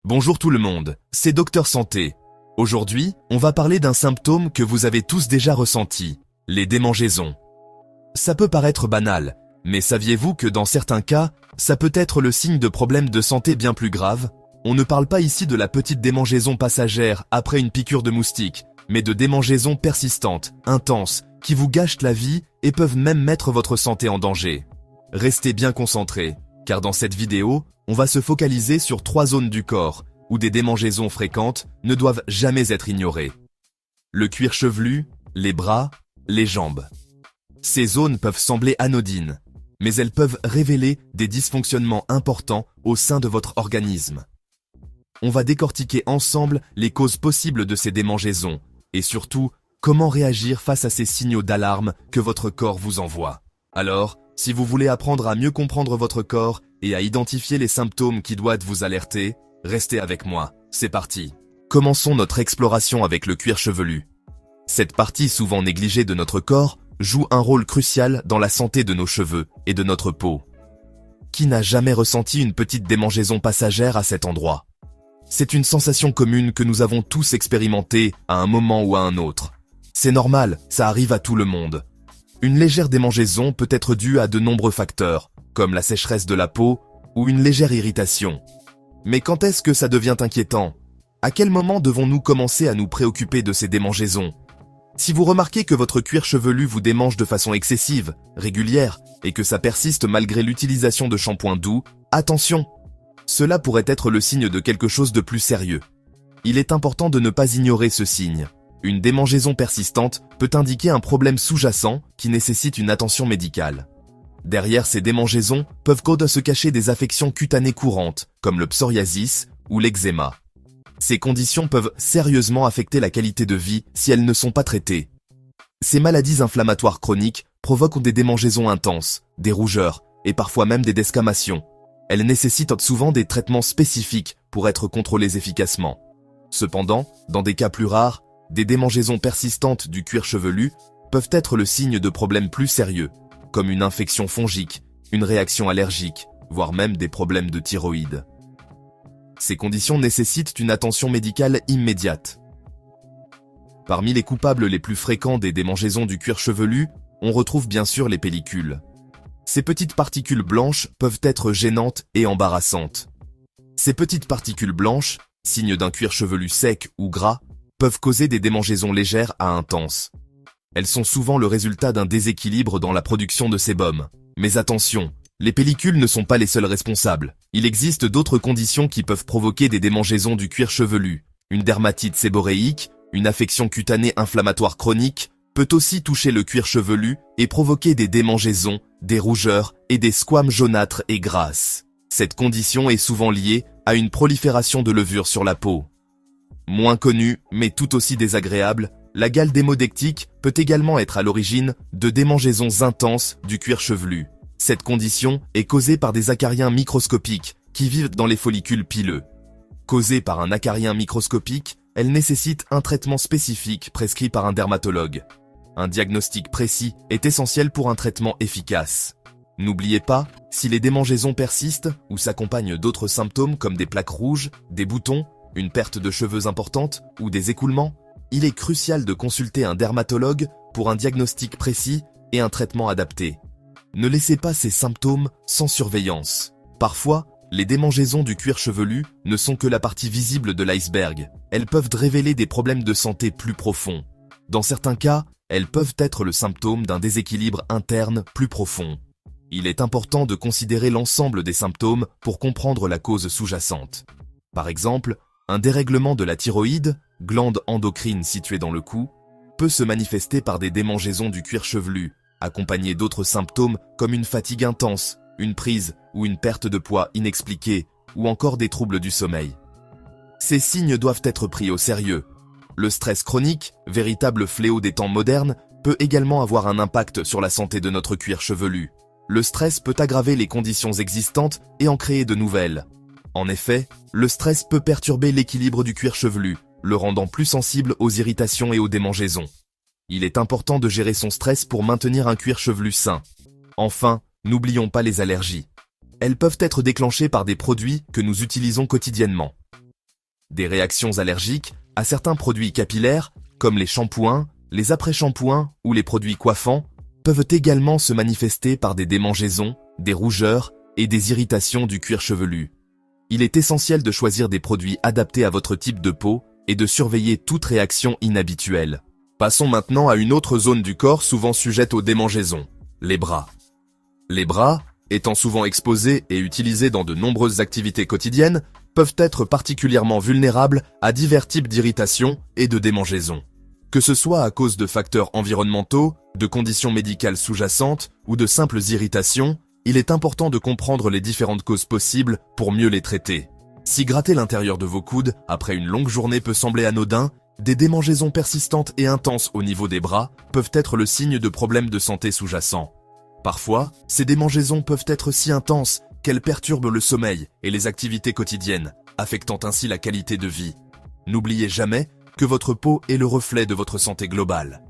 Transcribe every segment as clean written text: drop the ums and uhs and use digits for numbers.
Bonjour tout le monde, c'est Docteur Santé. Aujourd'hui, on va parler d'un symptôme que vous avez tous déjà ressenti, les démangeaisons. Ça peut paraître banal, mais saviez-vous que dans certains cas, ça peut être le signe de problèmes de santé bien plus graves? On ne parle pas ici de la petite démangeaison passagère après une piqûre de moustique, mais de démangeaisons persistantes, intenses, qui vous gâchent la vie et peuvent même mettre votre santé en danger. Restez bien concentrés, car dans cette vidéo, on va se focaliser sur 3 zones du corps où des démangeaisons fréquentes ne doivent jamais être ignorées. Le cuir chevelu, les bras, les jambes. Ces zones peuvent sembler anodines, mais elles peuvent révéler des dysfonctionnements importants au sein de votre organisme. On va décortiquer ensemble les causes possibles de ces démangeaisons et surtout, comment réagir face à ces signaux d'alarme que votre corps vous envoie. Alors, si vous voulez apprendre à mieux comprendre votre corps et à identifier les symptômes qui doivent vous alerter, restez avec moi, c'est parti. Commençons notre exploration avec le cuir chevelu. Cette partie souvent négligée de notre corps joue un rôle crucial dans la santé de nos cheveux et de notre peau. Qui n'a jamais ressenti une petite démangeaison passagère à cet endroit? C'est une sensation commune que nous avons tous expérimentée à un moment ou à un autre. C'est normal, ça arrive à tout le monde. Une légère démangeaison peut être due à de nombreux facteurs, comme la sécheresse de la peau ou une légère irritation. Mais quand est-ce que ça devient inquiétant? À quel moment devons-nous commencer à nous préoccuper de ces démangeaisons? Si vous remarquez que votre cuir chevelu vous démange de façon excessive, régulière, et que ça persiste malgré l'utilisation de shampoings doux, attention! Cela pourrait être le signe de quelque chose de plus sérieux. Il est important de ne pas ignorer ce signe. Une démangeaison persistante peut indiquer un problème sous-jacent qui nécessite une attention médicale. Derrière ces démangeaisons peuvent se cacher des affections cutanées courantes, comme le psoriasis ou l'eczéma. Ces conditions peuvent sérieusement affecter la qualité de vie si elles ne sont pas traitées. Ces maladies inflammatoires chroniques provoquent des démangeaisons intenses, des rougeurs et parfois même des desquamations. Elles nécessitent souvent des traitements spécifiques pour être contrôlées efficacement. Cependant, dans des cas plus rares, des démangeaisons persistantes du cuir chevelu peuvent être le signe de problèmes plus sérieux, comme une infection fongique, une réaction allergique, voire même des problèmes de thyroïde. Ces conditions nécessitent une attention médicale immédiate. Parmi les coupables les plus fréquents des démangeaisons du cuir chevelu, on retrouve bien sûr les pellicules. Ces petites particules blanches peuvent être gênantes et embarrassantes. Ces petites particules blanches, signes d'un cuir chevelu sec ou gras, peuvent causer des démangeaisons légères à intenses. Elles sont souvent le résultat d'un déséquilibre dans la production de sébum. Mais attention, les pellicules ne sont pas les seuls responsables. Il existe d'autres conditions qui peuvent provoquer des démangeaisons du cuir chevelu. Une dermatite séboréique, une affection cutanée inflammatoire chronique, peut aussi toucher le cuir chevelu et provoquer des démangeaisons, des rougeurs et des squames jaunâtres et grasses. Cette condition est souvent liée à une prolifération de levures sur la peau. Moins connue, mais tout aussi désagréable, la gale démodectique peut également être à l'origine de démangeaisons intenses du cuir chevelu. Cette condition est causée par des acariens microscopiques qui vivent dans les follicules pileux. Causée par un acarien microscopique, elle nécessite un traitement spécifique prescrit par un dermatologue. Un diagnostic précis est essentiel pour un traitement efficace. N'oubliez pas, si les démangeaisons persistent ou s'accompagnent d'autres symptômes comme des plaques rouges, des boutons, une perte de cheveux importante ou des écoulements, il est crucial de consulter un dermatologue pour un diagnostic précis et un traitement adapté. Ne laissez pas ces symptômes sans surveillance. Parfois, les démangeaisons du cuir chevelu ne sont que la partie visible de l'iceberg. Elles peuvent révéler des problèmes de santé plus profonds. Dans certains cas, elles peuvent être le symptôme d'un déséquilibre interne plus profond. Il est important de considérer l'ensemble des symptômes pour comprendre la cause sous-jacente. Par exemple, un dérèglement de la thyroïde, glande endocrine située dans le cou, peut se manifester par des démangeaisons du cuir chevelu, accompagnées d'autres symptômes comme une fatigue intense, une prise ou une perte de poids inexpliquée, ou encore des troubles du sommeil. Ces signes doivent être pris au sérieux. Le stress chronique, véritable fléau des temps modernes, peut également avoir un impact sur la santé de notre cuir chevelu. Le stress peut aggraver les conditions existantes et en créer de nouvelles. En effet, le stress peut perturber l'équilibre du cuir chevelu, le rendant plus sensible aux irritations et aux démangeaisons. Il est important de gérer son stress pour maintenir un cuir chevelu sain. Enfin, n'oublions pas les allergies. Elles peuvent être déclenchées par des produits que nous utilisons quotidiennement. Des réactions allergiques à certains produits capillaires, comme les shampoings, les après-shampoings ou les produits coiffants, peuvent également se manifester par des démangeaisons, des rougeurs et des irritations du cuir chevelu. Il est essentiel de choisir des produits adaptés à votre type de peau et de surveiller toute réaction inhabituelle. Passons maintenant à une autre zone du corps souvent sujette aux démangeaisons, les bras. Les bras, étant souvent exposés et utilisés dans de nombreuses activités quotidiennes, peuvent être particulièrement vulnérables à divers types d'irritations et de démangeaisons. Que ce soit à cause de facteurs environnementaux, de conditions médicales sous-jacentes ou de simples irritations, il est important de comprendre les différentes causes possibles pour mieux les traiter. Si gratter l'intérieur de vos coudes après une longue journée peut sembler anodin, des démangeaisons persistantes et intenses au niveau des bras peuvent être le signe de problèmes de santé sous-jacents. Parfois, ces démangeaisons peuvent être si intenses qu'elles perturbent le sommeil et les activités quotidiennes, affectant ainsi la qualité de vie. N'oubliez jamais que votre peau est le reflet de votre santé globale.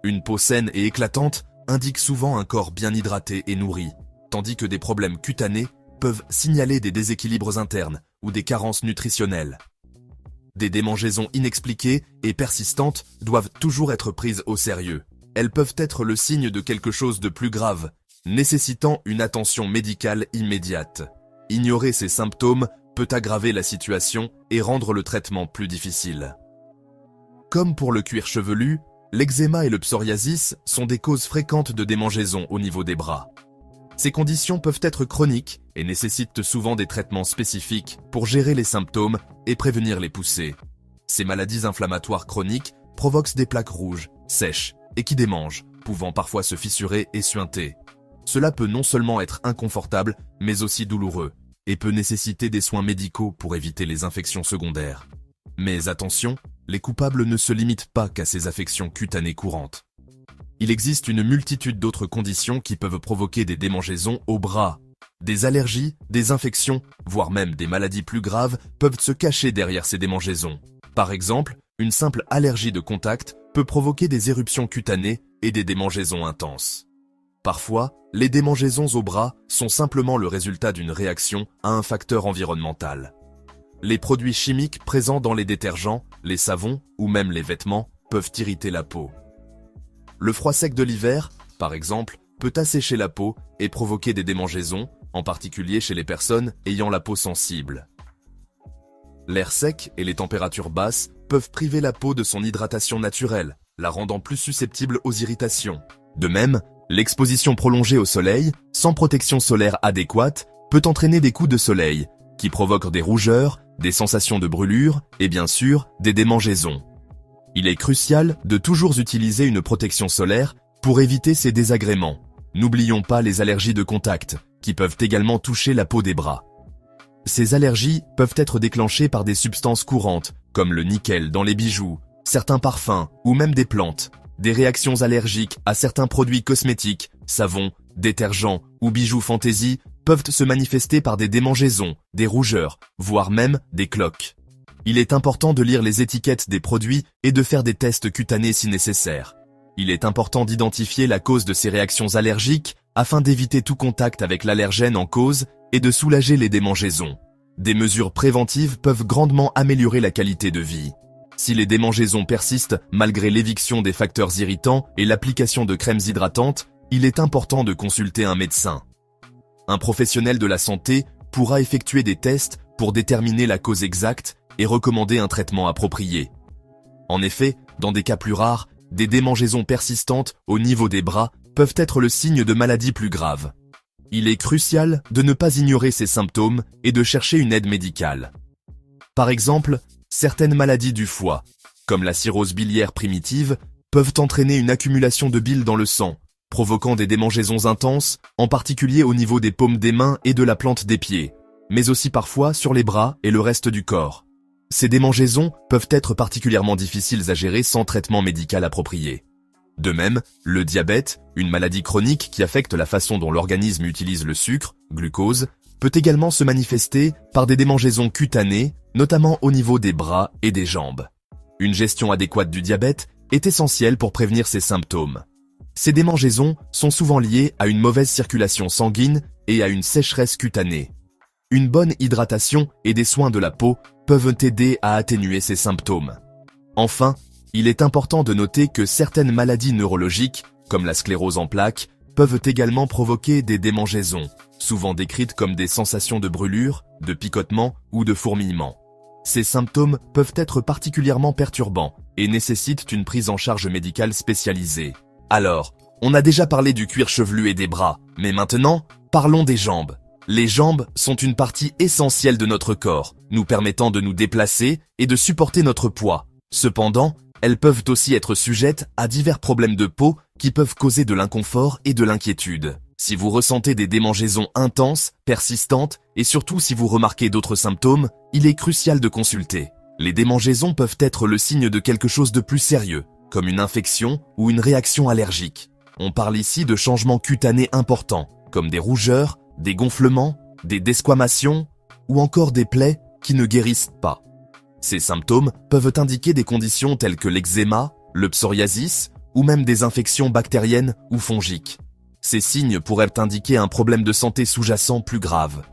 Une peau saine et éclatante indique souvent un corps bien hydraté et nourri, tandis que des problèmes cutanés peuvent signaler des déséquilibres internes ou des carences nutritionnelles. Des démangeaisons inexpliquées et persistantes doivent toujours être prises au sérieux. Elles peuvent être le signe de quelque chose de plus grave, nécessitant une attention médicale immédiate. Ignorer ces symptômes peut aggraver la situation et rendre le traitement plus difficile. Comme pour le cuir chevelu, l'eczéma et le psoriasis sont des causes fréquentes de démangeaisons au niveau des bras. Ces conditions peuvent être chroniques et nécessitent souvent des traitements spécifiques pour gérer les symptômes et prévenir les poussées. Ces maladies inflammatoires chroniques provoquent des plaques rouges, sèches et qui démangent, pouvant parfois se fissurer et suinter. Cela peut non seulement être inconfortable, mais aussi douloureux, et peut nécessiter des soins médicaux pour éviter les infections secondaires. Mais attention, les coupables ne se limitent pas qu'à ces affections cutanées courantes. Il existe une multitude d'autres conditions qui peuvent provoquer des démangeaisons aux bras. Des allergies, des infections, voire même des maladies plus graves peuvent se cacher derrière ces démangeaisons. Par exemple, une simple allergie de contact peut provoquer des éruptions cutanées et des démangeaisons intenses. Parfois, les démangeaisons aux bras sont simplement le résultat d'une réaction à un facteur environnemental. Les produits chimiques présents dans les détergents, les savons ou même les vêtements peuvent irriter la peau. Le froid sec de l'hiver, par exemple, peut assécher la peau et provoquer des démangeaisons, en particulier chez les personnes ayant la peau sensible. L'air sec et les températures basses peuvent priver la peau de son hydratation naturelle, la rendant plus susceptible aux irritations. De même, l'exposition prolongée au soleil, sans protection solaire adéquate, peut entraîner des coups de soleil, qui provoquent des rougeurs, des sensations de brûlure et bien sûr, des démangeaisons. Il est crucial de toujours utiliser une protection solaire pour éviter ces désagréments. N'oublions pas les allergies de contact, qui peuvent également toucher la peau des bras. Ces allergies peuvent être déclenchées par des substances courantes, comme le nickel dans les bijoux, certains parfums ou même des plantes. Des réactions allergiques à certains produits cosmétiques, savons, détergents ou bijoux fantaisie peuvent se manifester par des démangeaisons, des rougeurs, voire même des cloques. Il est important de lire les étiquettes des produits et de faire des tests cutanés si nécessaire. Il est important d'identifier la cause de ces réactions allergiques afin d'éviter tout contact avec l'allergène en cause et de soulager les démangeaisons. Des mesures préventives peuvent grandement améliorer la qualité de vie. Si les démangeaisons persistent malgré l'éviction des facteurs irritants et l'application de crèmes hydratantes, il est important de consulter un médecin. Un professionnel de la santé pourra effectuer des tests pour déterminer la cause exacte et recommander un traitement approprié. En effet, dans des cas plus rares, des démangeaisons persistantes au niveau des bras peuvent être le signe de maladies plus graves. Il est crucial de ne pas ignorer ces symptômes et de chercher une aide médicale. Par exemple, certaines maladies du foie, comme la cirrhose biliaire primitive, peuvent entraîner une accumulation de bile dans le sang, provoquant des démangeaisons intenses, en particulier au niveau des paumes des mains et de la plante des pieds, mais aussi parfois sur les bras et le reste du corps. Ces démangeaisons peuvent être particulièrement difficiles à gérer sans traitement médical approprié. De même, le diabète, une maladie chronique qui affecte la façon dont l'organisme utilise le sucre, glucose, peut également se manifester par des démangeaisons cutanées, notamment au niveau des bras et des jambes. Une gestion adéquate du diabète est essentielle pour prévenir ces symptômes. Ces démangeaisons sont souvent liées à une mauvaise circulation sanguine et à une sécheresse cutanée. Une bonne hydratation et des soins de la peau peuvent aider à atténuer ces symptômes. Enfin, il est important de noter que certaines maladies neurologiques, comme la sclérose en plaques, peuvent également provoquer des démangeaisons, souvent décrites comme des sensations de brûlure, de picotement ou de fourmillement. Ces symptômes peuvent être particulièrement perturbants et nécessitent une prise en charge médicale spécialisée. Alors, on a déjà parlé du cuir chevelu et des bras, mais maintenant, parlons des jambes. Les jambes sont une partie essentielle de notre corps, nous permettant de nous déplacer et de supporter notre poids. Cependant, elles peuvent aussi être sujettes à divers problèmes de peau qui peuvent causer de l'inconfort et de l'inquiétude. Si vous ressentez des démangeaisons intenses, persistantes, et surtout si vous remarquez d'autres symptômes, il est crucial de consulter. Les démangeaisons peuvent être le signe de quelque chose de plus sérieux, comme une infection ou une réaction allergique. On parle ici de changements cutanés importants, comme des rougeurs, des gonflements, des desquamations, ou encore des plaies qui ne guérissent pas. Ces symptômes peuvent indiquer des conditions telles que l'eczéma, le psoriasis, ou même des infections bactériennes ou fongiques. Ces signes pourraient indiquer un problème de santé sous-jacent plus grave.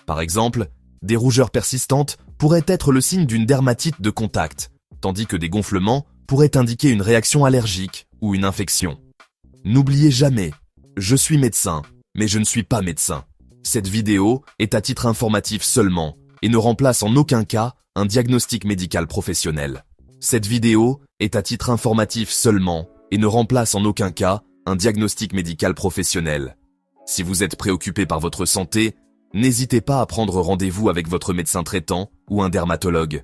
Par exemple, des rougeurs persistantes pourraient être le signe d'une dermatite de contact, tandis que des gonflements pourraient indiquer une réaction allergique ou une infection. N'oubliez jamais, je suis médecin, mais je ne suis pas médecin. Cette vidéo est à titre informatif seulement et ne remplace en aucun cas un diagnostic médical professionnel. Cette vidéo est à titre informatif seulement et ne remplace en aucun cas un diagnostic médical professionnel. Si vous êtes préoccupé par votre santé, n'hésitez pas à prendre rendez-vous avec votre médecin traitant ou un dermatologue.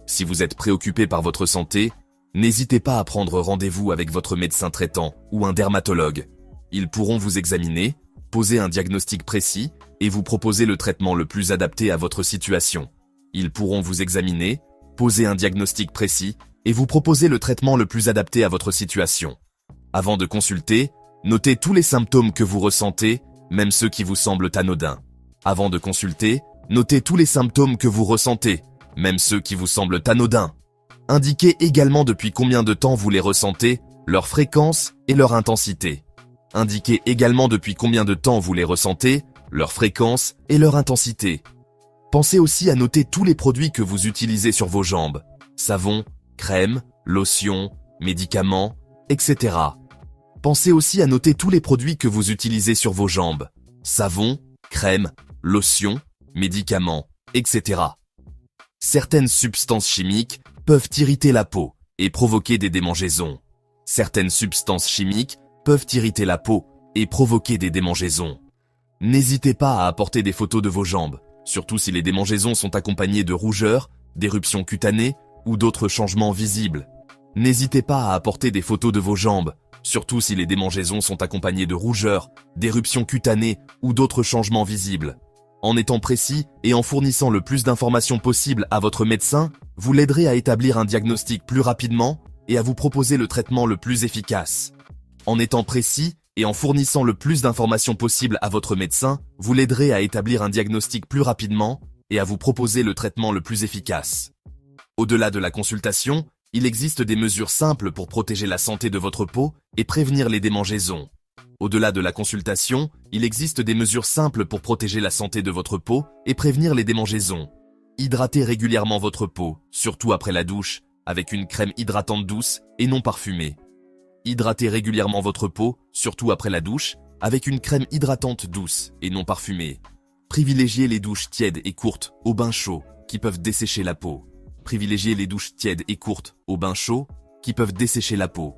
Si vous êtes préoccupé par votre santé, n'hésitez pas à prendre rendez-vous avec votre médecin traitant ou un dermatologue. Ils pourront vous examiner, poser un diagnostic précis et vous proposer le traitement le plus adapté à votre situation. Ils pourront vous examiner, poser un diagnostic précis et vous proposer le traitement le plus adapté à votre situation. Avant de consulter, notez tous les symptômes que vous ressentez, même ceux qui vous semblent anodins. Avant de consulter, notez tous les symptômes que vous ressentez, même ceux qui vous semblent anodins. Indiquez également depuis combien de temps vous les ressentez, leur fréquence et leur intensité. Indiquez également depuis combien de temps vous les ressentez, leur fréquence et leur intensité. Pensez aussi à noter tous les produits que vous utilisez sur vos jambes. Savon, crème, lotion, médicaments, etc. Pensez aussi à noter tous les produits que vous utilisez sur vos jambes. Savon, crème, lotion, médicaments, etc. Certaines substances chimiques peuvent irriter la peau et provoquer des démangeaisons. Certaines substances chimiques peuvent irriter la peau et provoquer des démangeaisons. N'hésitez pas à apporter des photos de vos jambes, surtout si les démangeaisons sont accompagnées de rougeurs, d'éruptions cutanées ou d'autres changements visibles. N'hésitez pas à apporter des photos de vos jambes, surtout si les démangeaisons sont accompagnées de rougeurs, d'éruptions cutanées ou d'autres changements visibles. En étant précis et en fournissant le plus d'informations possible à votre médecin, vous l'aiderez à établir un diagnostic plus rapidement et à vous proposer le traitement le plus efficace. En étant précis et en fournissant le plus d'informations possible à votre médecin, vous l'aiderez à établir un diagnostic plus rapidement et à vous proposer le traitement le plus efficace. Au-delà de la consultation, il existe des mesures simples pour protéger la santé de votre peau et prévenir les démangeaisons. Au-delà de la consultation, il existe des mesures simples pour protéger la santé de votre peau et prévenir les démangeaisons. Hydratez régulièrement votre peau, surtout après la douche, avec une crème hydratante douce et non parfumée. Hydratez régulièrement votre peau, surtout après la douche, avec une crème hydratante douce et non parfumée. Privilégiez les douches tièdes et courtes au bain chaud, qui peuvent dessécher la peau. Privilégiez les douches tièdes et courtes au bain chaud, qui peuvent dessécher la peau.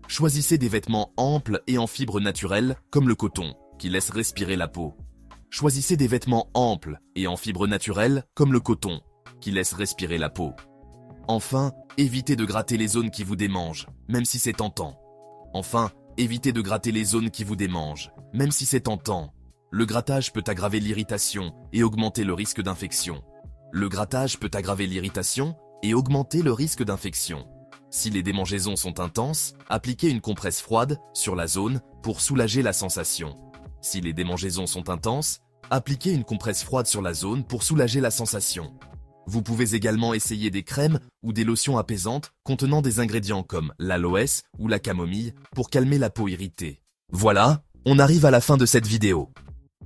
Choisissez des vêtements amples et en fibres naturelles, comme le coton, qui laissent respirer la peau. Choisissez des vêtements amples et en fibres naturelles, comme le coton, qui laissent respirer la peau. Enfin, évitez de gratter les zones qui vous démangent, même si c'est tentant. Enfin, évitez de gratter les zones qui vous démangent, même si c'est tentant. Le grattage peut aggraver l'irritation et augmenter le risque d'infection. Le grattage peut aggraver l'irritation et augmenter le risque d'infection. Si les démangeaisons sont intenses, appliquez une compresse froide sur la zone pour soulager la sensation. Si les démangeaisons sont intenses, appliquez une compresse froide sur la zone pour soulager la sensation. Vous pouvez également essayer des crèmes ou des lotions apaisantes contenant des ingrédients comme l'aloès ou la camomille pour calmer la peau irritée. Voilà, on arrive à la fin de cette vidéo.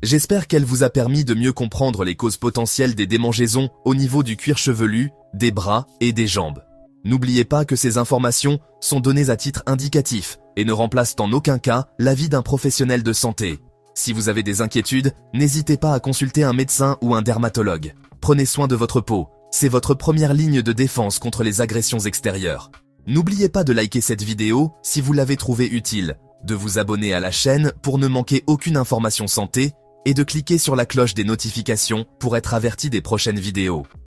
J'espère qu'elle vous a permis de mieux comprendre les causes potentielles des démangeaisons au niveau du cuir chevelu, des bras et des jambes. N'oubliez pas que ces informations sont données à titre indicatif et ne remplacent en aucun cas l'avis d'un professionnel de santé. Si vous avez des inquiétudes, n'hésitez pas à consulter un médecin ou un dermatologue. Prenez soin de votre peau, c'est votre première ligne de défense contre les agressions extérieures. N'oubliez pas de liker cette vidéo si vous l'avez trouvée utile, de vous abonner à la chaîne pour ne manquer aucune information santé et de cliquer sur la cloche des notifications pour être averti des prochaines vidéos.